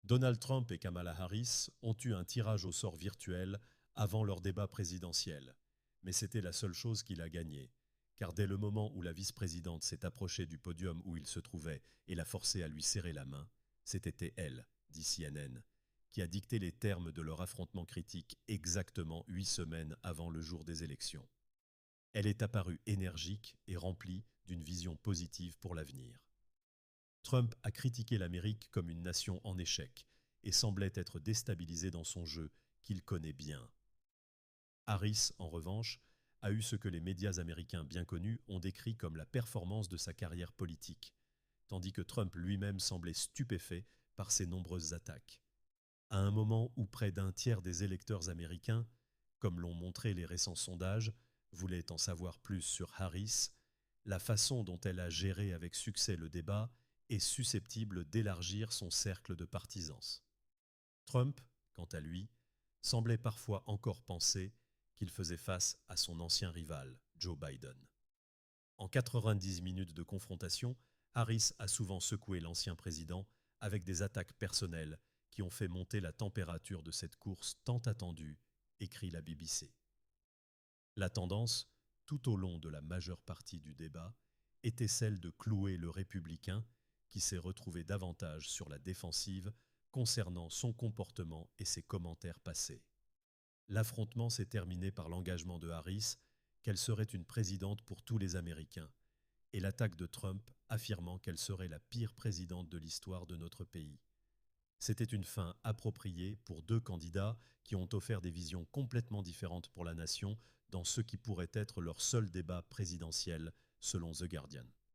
Donald Trump et Kamala Harris ont eu un tirage au sort virtuel avant leur débat présidentiel. Mais c'était la seule chose qu'il a gagnée. Car dès le moment où la vice-présidente s'est approchée du podium où il se trouvait et l'a forcé à lui serrer la main, c'était elle, dit CNN, qui a dicté les termes de leur affrontement critique exactement 8 semaines avant le jour des élections. Elle est apparue énergique et remplie d'une vision positive pour l'avenir. Trump a critiqué l'Amérique comme une nation en échec et semblait être déstabilisé dans son jeu qu'il connaît bien. Harris, en revanche, a eu ce que les médias américains bien connus ont décrit comme la performance de sa carrière politique, tandis que Trump lui-même semblait stupéfait par ses nombreuses attaques. À un moment où près d'un tiers des électeurs américains, comme l'ont montré les récents sondages, voulaient en savoir plus sur Harris, la façon dont elle a géré avec succès le débat est susceptible d'élargir son cercle de partisans. Trump, quant à lui, semblait parfois encore penser qu'il faisait face à son ancien rival, Joe Biden. En 90 minutes de confrontation, Harris a souvent secoué l'ancien président avec des attaques personnelles qui ont fait monter la température de cette course tant attendue, écrit la BBC. La tendance, tout au long de la majeure partie du débat, était celle de clouer le républicain qui s'est retrouvé davantage sur la défensive concernant son comportement et ses commentaires passés. L'affrontement s'est terminé par l'engagement de Harris qu'elle serait une présidente pour tous les Américains, et l'attaque de Trump affirmant qu'elle serait la pire présidente de l'histoire de notre pays. C'était une fin appropriée pour deux candidats qui ont offert des visions complètement différentes pour la nation dans ce qui pourrait être leur seul débat présidentiel, selon The Guardian.